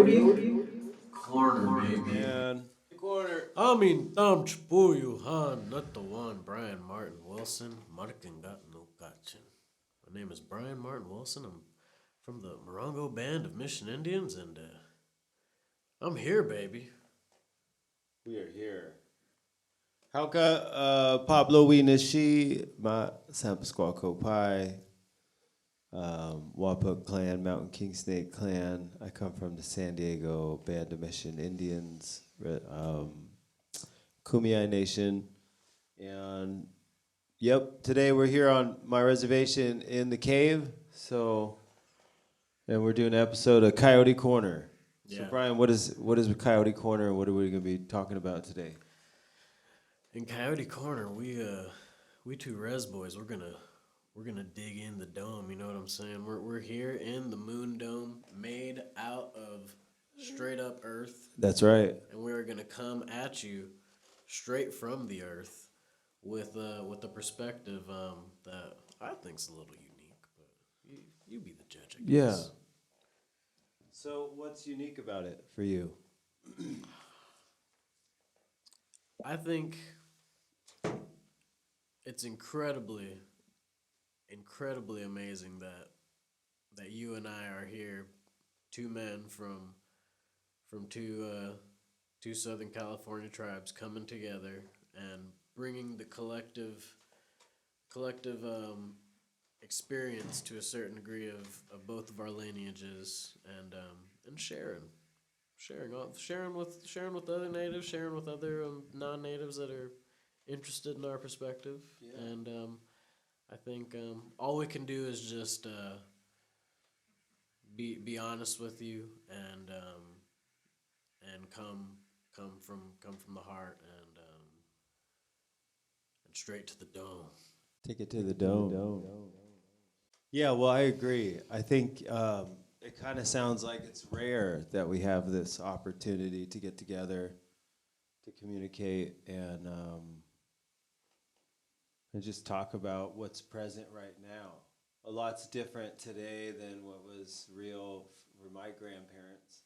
Corner, baby. Man. Amin tam chpuyu han natawan Brian Martin Wilson Markin got no gotchin. My name is Brian Martin Wilson. I'm from the Morongo Band of Mission Indians, and I'm here, baby. We are here. Hauka Pablo Winashi, Ma Sampasquaco Pai, Wapuk Clan, Mountain King Snake Clan. I come from the San Diego Band of Mission Indians, Kumeyaay Nation. And yep, today we're here on my reservation in the cave. And we're doing an episode of Coyote Corner. So Yeah. Brian, what is Coyote Corner, and what are we going to be talking about today? In Coyote Corner, we two res boys, we're gonna dig in the dome. You know what I'm saying? We're here in the Moon Dome, made out of straight up Earth, That's right. and we are gonna come at you straight from the Earth with a perspective that I think's a little unique. But you be the judge, I Yeah. guess. So what's unique about it for you? I think it's incredibly amazing that you and I are here, two men from two Southern California tribes coming together and bringing the collective experience to a certain degree of both of our lineages and sharing with other natives, sharing with other non-natives that are interested in our perspective. Yeah. And I think all we can do is just be honest with you and come from the heart and straight to the dome. Take it to the dome. Yeah, well, I agree. I think it kind of sounds like it's rare that we have this opportunity to get together, to communicate, and just talk about what's present right now. A lot's different today than what was real for my grandparents,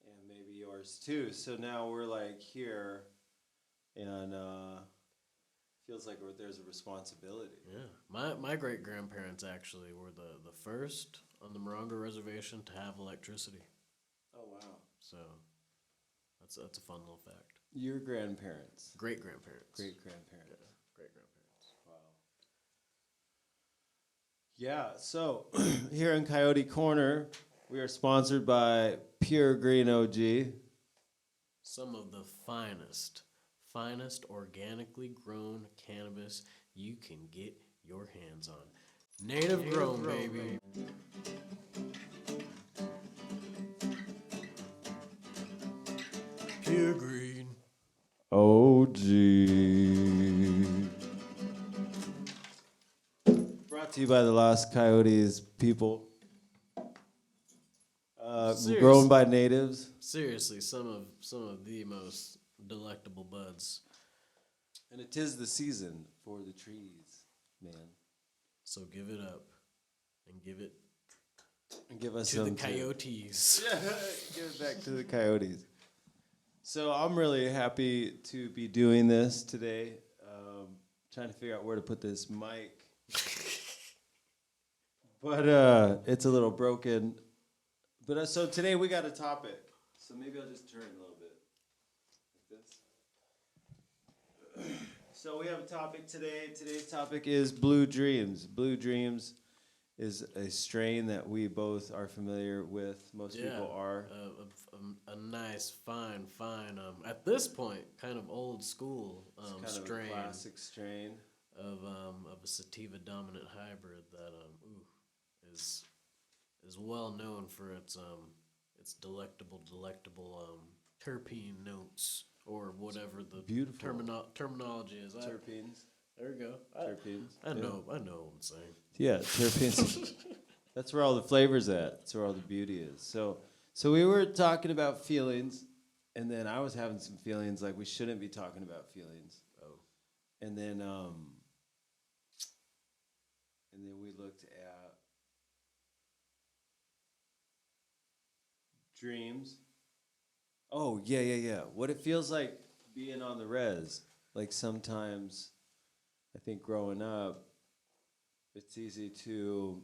and maybe yours too. So now we're like here, and feels like there's a responsibility. Yeah, my great grandparents actually were the first on the Morongo Reservation to have electricity. Oh wow! So that's a fun little fact. Your grandparents, Great grandparents. great grandparents. Yeah, great grandparents. Wow. Yeah. So here in Coyote Corner, we are sponsored by Pure Green OG. Some of the finest organically grown cannabis you can get your hands on. Native grown, baby. Pure green. OG. Brought to you by the Lost Coyotes people. Grown by natives. Seriously, some of the most delectable buds. And it is the season for the trees, man. So give it up and give it And give us to some the coyotes. Yeah, give it back to the coyotes. So I'm really happy to be doing this today. Trying to figure out where to put this mic. But it's a little broken. But so today we got a topic. So maybe I'll just turn it a little bit like this. So we have a topic today. Today's topic is Blue Dreams. Blue Dreams is a strain that we both are familiar with. Most people are. A nice, fine, at this point, kind of old school Kind strain of a classic strain. of a sativa dominant hybrid that is well known for its delectable terpene notes, or whatever the Beautiful. terminology is. Terpenes. There we go. Terpenes. I know what I'm saying. Yeah, terpenes. That's where all the flavor's at. That's where all the beauty is. So we were talking about feelings, and then I was having some feelings like we shouldn't be talking about feelings. Oh. And then we looked at dreams. Oh, yeah, yeah, yeah. What it feels like being on the res. Like sometimes, I think growing up, it's easy to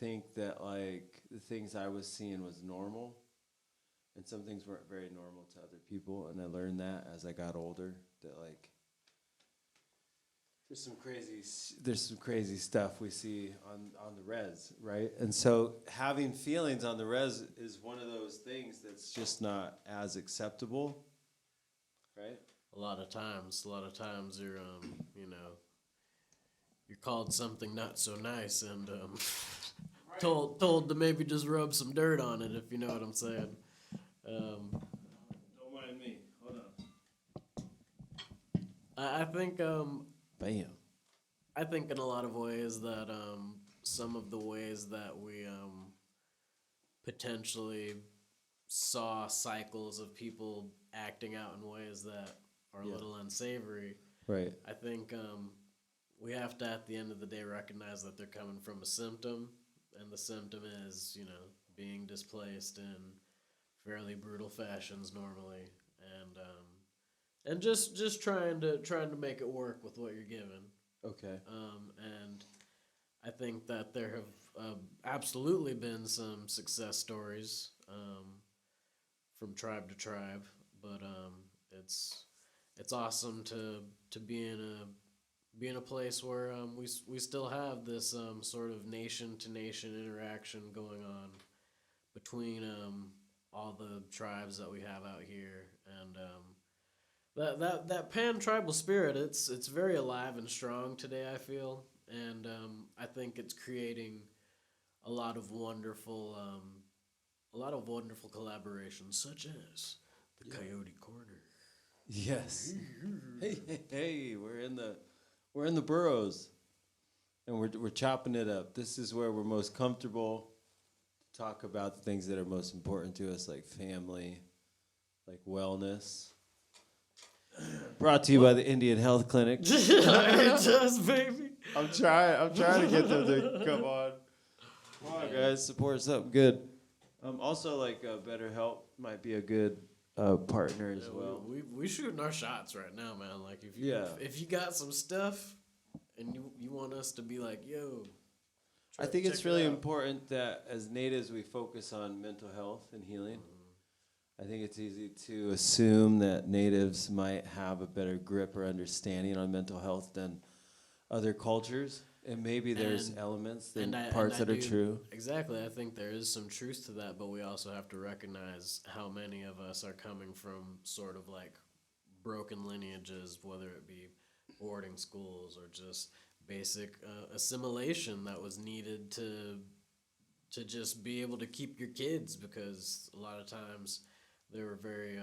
think that like the things I was seeing was normal, and some things weren't very normal to other people. And I learned that as I got older, that like there's some crazy stuff we see on the res, right? And so having feelings on the res is one of those things that's just not as acceptable, right? A lot of times you're you're called something not so nice and told to maybe just rub some dirt on it, if you know what I'm saying. Don't mind me. Hold on. I think Bam. I think in a lot of ways that some of the ways that we potentially saw cycles of people acting out in ways that are a Yeah. little unsavory. Right. I think we have to, at the end of the day, recognize that they're coming from a symptom, and the symptom is, being displaced in fairly brutal fashions normally, and just trying to make it work with what you're given. Okay. And I think that there have absolutely been some success stories from tribe to tribe, but it's awesome to be in a place where we still have this sort of nation to nation interaction going on between all the tribes that we have out here, and that pan tribal spirit, it's very alive and strong today, I feel, and I think it's creating a lot of wonderful collaborations, such as the Coyote Corner. Yes. Hey, hey, hey! We're in the burrows, and we're chopping it up. This is where we're most comfortable to talk about the things that are most important to us, like family, like wellness. Brought to you by the Indian Health Clinic. It does, baby. I'm trying to get them to come on. Come on, guys, support something good. Also, like BetterHelp might be a good partner as well. We shooting our shots right now, man. Like if you got some stuff and you want us to be like, yo, I think it's check really it out. important that as natives we focus on mental health and healing. I think it's easy to assume that natives might have a better grip or understanding on mental health than other cultures. And maybe there's elements and parts that are true. Exactly. I think there is some truth to that, but we also have to recognize how many of us are coming from sort of like broken lineages, whether it be boarding schools or just basic assimilation that was needed to just be able to keep your kids, because a lot of times they were very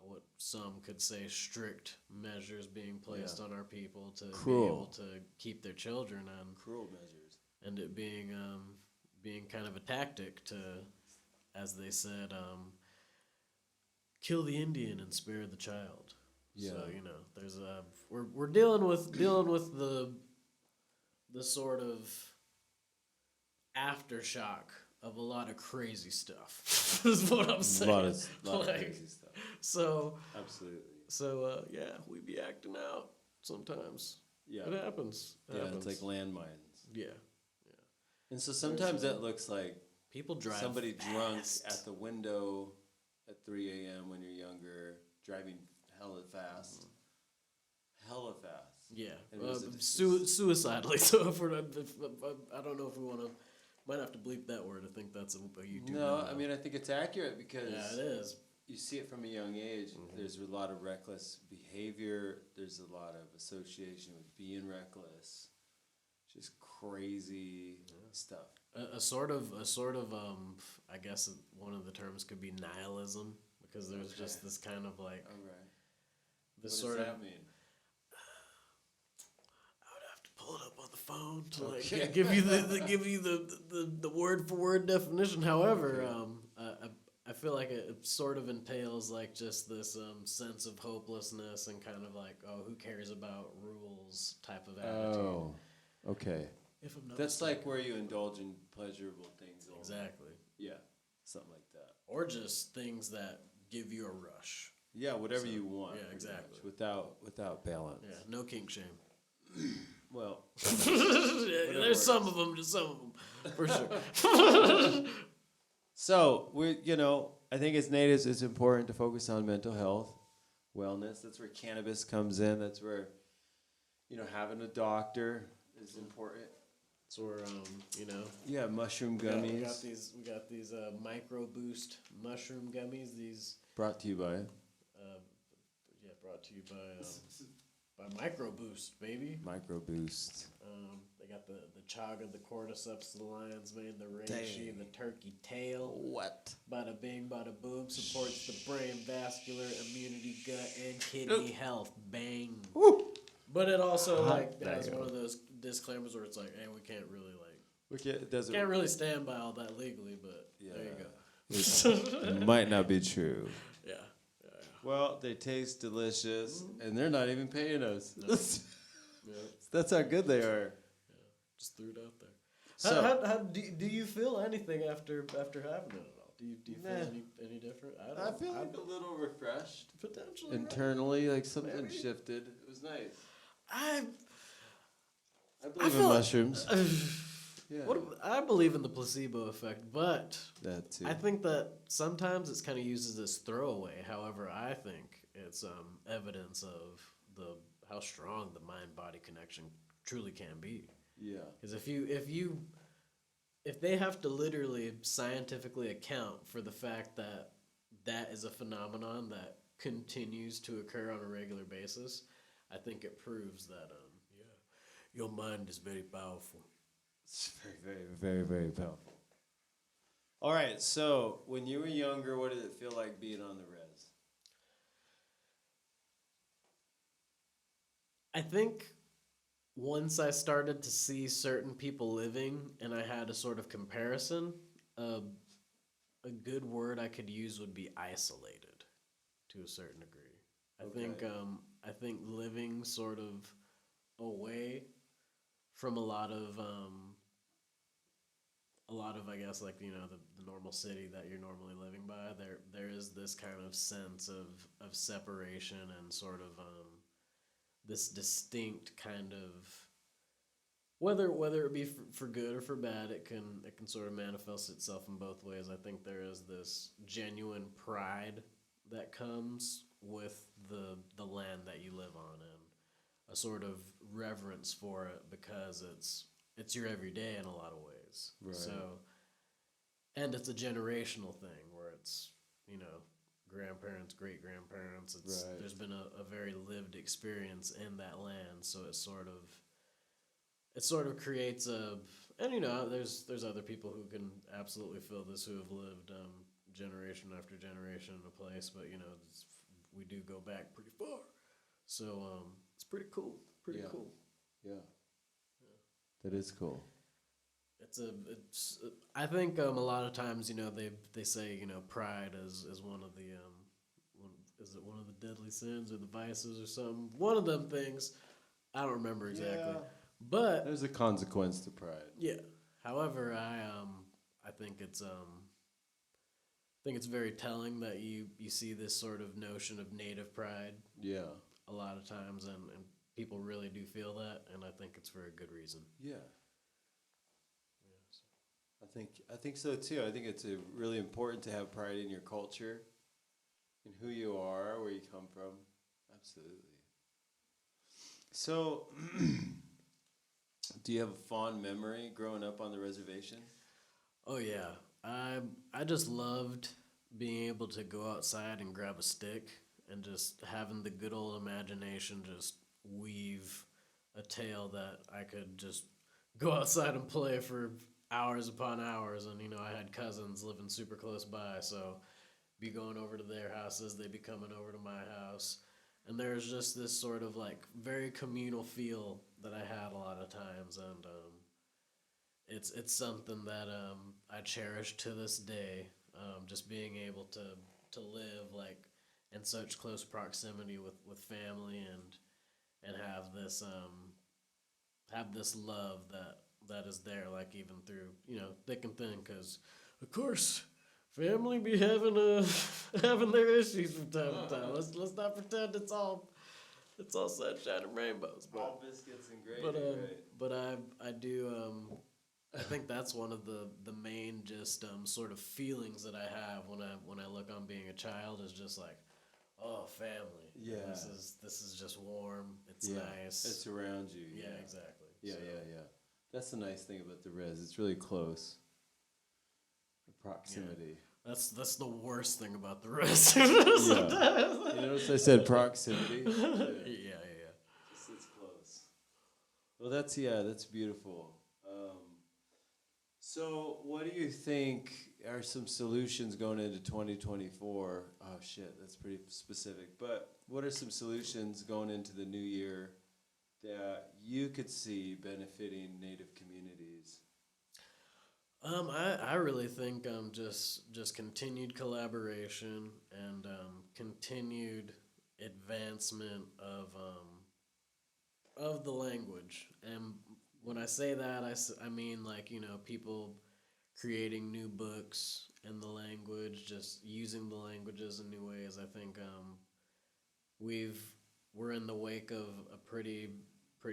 what some could say strict measures being placed on our people to be able to keep their children, and Cruel measures. and it being kind of a tactic to, as they said, kill the Indian and spare the child. Yeah. So there's we're dealing with the sort of aftershock of a lot of crazy stuff. Is what I'm saying. A lot of crazy stuff. So absolutely. So we be acting out sometimes. Yeah. It happens. It's like landmines. Yeah. And so sometimes that looks like people drive somebody fast. drunk at the window at 3 a.m. when you're younger, driving hella fast. Hella fast. Yeah. And Suicidally. So if I don't know if we want to. Might have to bleep that word. I think that's a YouTube. No, I mean I think it's accurate because it is. You see it from a young age. Mm-hmm. There's a lot of reckless behavior. There's a lot of association with being reckless. Just crazy stuff. A sort of I guess one of the terms could be nihilism, because there's just this kind of like this what sort does of that mean? Pull it up on the phone to like give you the word for word definition. However, I feel like it sort of entails like just this sense of hopelessness and kind of like, oh, who cares about rules type of attitude. Oh, okay. if I'm not That's mistaken. like where you indulge in pleasurable things. Only. Exactly. Yeah, something like that. Or just things that give you a rush. Yeah, whatever So, you want. yeah, pretty exactly. much, without balance. Yeah, no kink shame. Well, There's some of them, just some of them, for sure. so I think as natives, it's important to focus on mental health, wellness. That's where cannabis comes in. That's where, having a doctor is important. So we're, Yeah, mushroom we gummies. got these micro boost mushroom gummies. These, Brought to you by. brought to you by Micro Boost, baby. Micro Boost. They got the chaga, the cordyceps, the lion's mane, the reishi, the turkey tail. What? Bada bing, bada boom. Supports the brain, vascular, immunity, gut, and kidney health. Bang. Woo! But it also Hot has damn. one of those disclaimers where it's like, hey, we can't really It doesn't. can't really stand by all that legally. But there you go. It might not be true. Yeah. Well, they taste delicious, and they're not even paying us. Yeah. That's how good they are. Just threw it out there. So, How do you feel anything after having it at all? Do you feel any different? I feel like a little refreshed potentially internally, like something Maybe. shifted. It was nice. I believe in feel- mushrooms. Yeah, I believe in the placebo effect, but that too. I think that sometimes it's kind of used as this throwaway. However, I think it's evidence of how strong the mind-body connection truly can be. Yeah, Because if they have to literally scientifically account for the fact that that is a phenomenon that continues to occur on a regular basis, I think it proves that your mind is very powerful. it's very, very, very, very powerful. All right, so when you were younger, what did it feel like being on the res? I think once I started to see certain people living and I had a sort of comparison, a good word I could use would be isolated to a certain degree. I think living sort of away from a lot of I guess like the normal city that you're normally living by, there is this kind of sense of separation and sort of this distinct kind of whether it be for good or for bad, it can sort of manifest itself in both ways. I think there is this genuine pride that comes with the land that you live on, and a sort of reverence for it because it's your everyday in a lot of ways. Right. So, and it's a generational thing where it's grandparents, great grandparents. Right. There's been a very lived experience in that land, so it sort of creates there's other people who can absolutely feel this, who have lived generation after generation in a place, but we do go back pretty far, so it's pretty cool. Yeah. Yeah. That is cool. I think a lot of times they say pride is one of the is it one of the deadly sins or the vices or something, one of them things. I don't remember exactly. Yeah. But There's a consequence to pride. yeah. However, I think it's very telling that you see this sort of notion of native pride Yeah. a lot of times, and people really do feel that, and I think it's for a good reason. Yeah. I think so too. I think it's really important to have pride in your culture, in who you are, where you come from. Absolutely. So, do you have a fond memory growing up on the reservation? Oh yeah, I just loved being able to go outside and grab a stick and just having the good old imagination just weave a tale that I could just go outside and play for hours upon hours. And I had cousins living super close by, so be going over to their houses, they'd be coming over to my house, and there's just this sort of like very communal feel that I had a lot of times, and it's something that I cherish to this day. Just being able to live like in such close proximity with family and have this love that that is there, like even through thick and thin, because of course family be having having their issues from time to time. Let's not pretend it's all sunshine and rainbows, but All biscuits and gravy, but right? but I do I think that's one of the main just sort of feelings that I have when I look on being a child is just like, oh, family. Yeah. This is just warm. It's Yeah, nice. it's around you. Yeah, exactly. Yeah, So, yeah. That's the nice thing about the res. It's really close. The proximity. That's the worst thing about the rest. Yeah. You notice I said proximity? Yeah. Just it's close. Well, that's beautiful. So, what do you think are some solutions going into 2024? Oh shit, that's pretty specific. But what are some solutions going into the new year that you could see benefiting Native communities? I really think just continued collaboration and continued advancement of the language. And when I say that, I mean like people creating new books in the language, just using the languages in new ways. I think we've we're in the wake of a pretty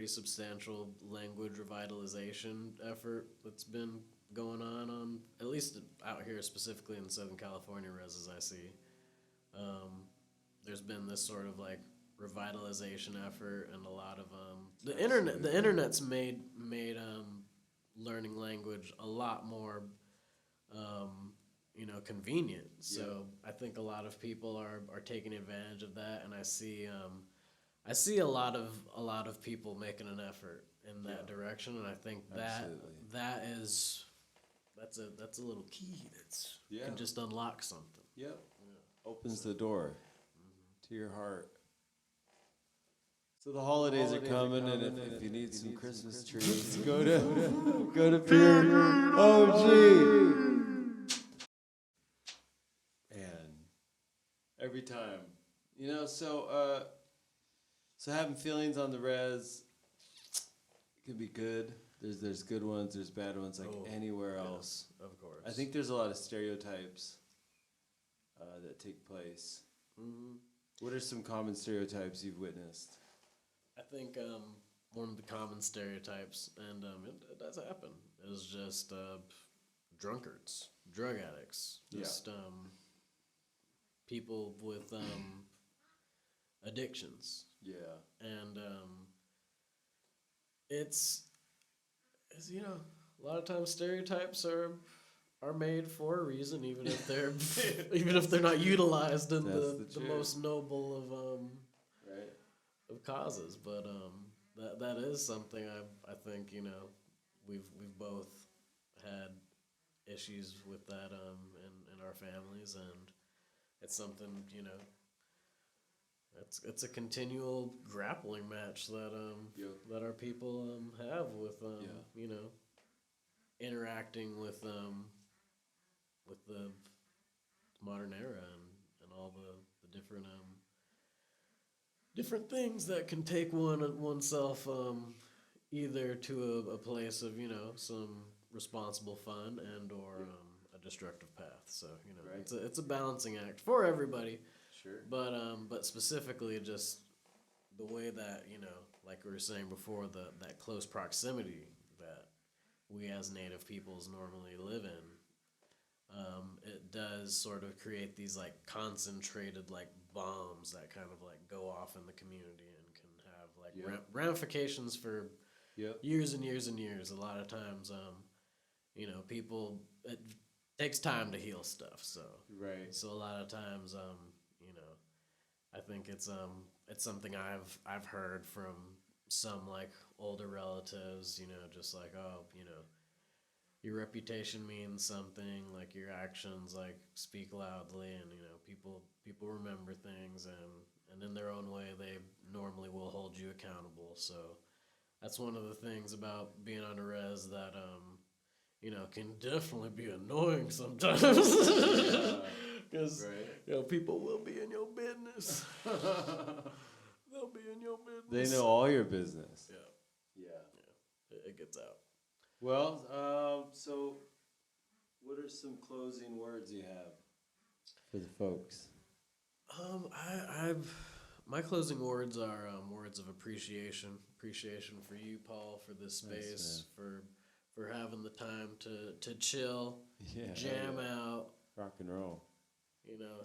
substantial language revitalization effort that's been going on at least out here specifically in Southern California res as I see. There's been this sort of like revitalization effort and a lot of the internet's made learning language a lot more convenient. So I think a lot of people are taking advantage of that, and I see a lot of people making an effort in that direction, and I think that's a little key that's can just unlock something. Yep. Opens the door to your heart. So the holidays are coming, and if you need some Christmas trees, go to Peep. And every time, so having feelings on the res can be good. There's good ones, there's bad ones, like anywhere else. Of course. I think there's a lot of stereotypes that take place. Mm-hmm. What are some common stereotypes you've witnessed? I think one of the common stereotypes, and it does happen, is just drunkards, drug addicts, just people with addictions. Yeah. And it's a lot of times stereotypes are made for a reason, even if they're even if they're not utilized in the most noble of causes. But that is something I think we've both had issues with that in our families, and it's something it's a continual grappling match that our people have with interacting with the modern era and all the different things that can take oneself either to a place of some responsible fun and or a destructive path. So it's a balancing act for everybody. Sure. But specifically just the way that like we were saying before, that close proximity that we as Native peoples normally live in. It does sort of create these like concentrated like bombs that kind of like go off in the community and can have like ramifications for years and years and years. A lot of times, people, it takes time to heal stuff. So So a lot of times, I think it's something I've heard from some like older relatives. Just like your reputation means something, like your actions like speak loudly, and people remember things, and in their own way they normally will hold you accountable. So that's one of the things about being on a res that can definitely be annoying sometimes. Because people will be in your business. They'll be in your business. They know all your business. Yeah. It gets out. Well, so what are some closing words you have for the folks? My closing words are words of appreciation. Appreciation for you, Paul, for this space, for having the time to chill, Yeah, jam out, rock and roll. you know,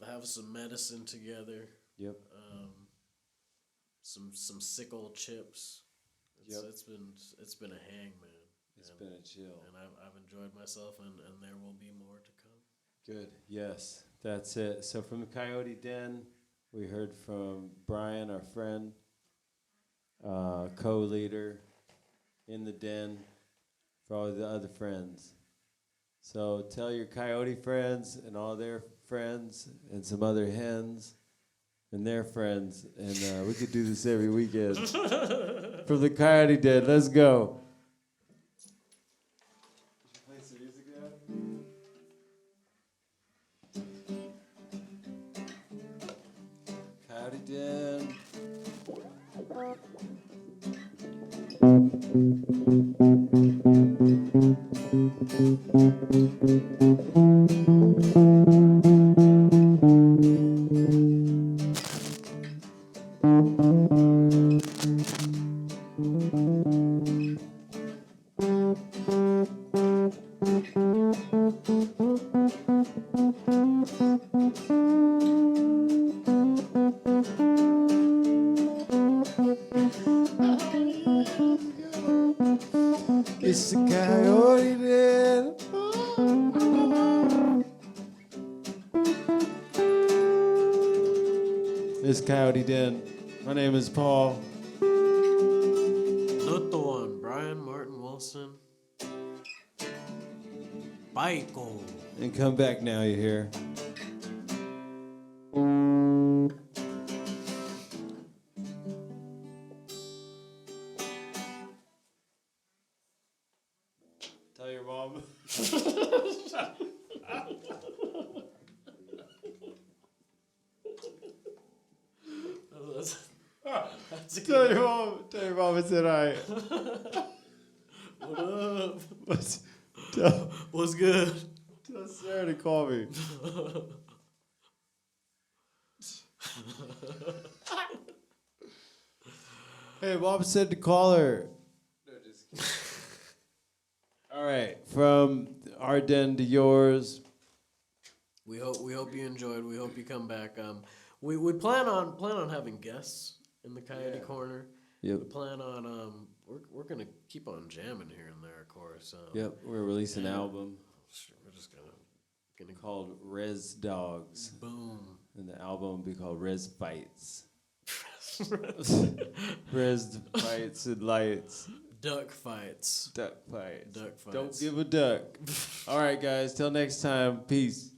have some medicine together, Yep. some sick old chips. Yep. It's been a hang, man. It's been a chill. And I've enjoyed myself, and there will be more to come. Good. Yes, that's it. So from the Coyote Den, we heard from Brian, our friend, co-leader in the den, for all the other friends. So tell your coyote friends and all their friends and some other hens and their friends, and we could do this every weekend. From the Coyote Den, let's go. Play some music now. Coyote Den. It's the Coyote Den. It's Coyote Den. My name is Paul. Not the one, Brian Martin Wilson. Michael. And come back now, you hear? Tell your mom. That's a Tell your mom. Tell your mom it's alright. What up? Tell What's good? Sarah to call me. Hey, mom said to call her. No, just kidding. All right, from our den to yours. We hope you enjoyed. We hope you come back. We plan on having guests in the Coyote Corner. Yep. We plan on we're gonna keep on jamming here and there, of course. Yep, we're releasing an album We're just gonna called Res Dogs, boom. and the album will be called Res Fights. Res Fights and Lights. Duck fights. Duck fights. Duck fights. Don't give a duck. All right, guys. Till next time. Peace.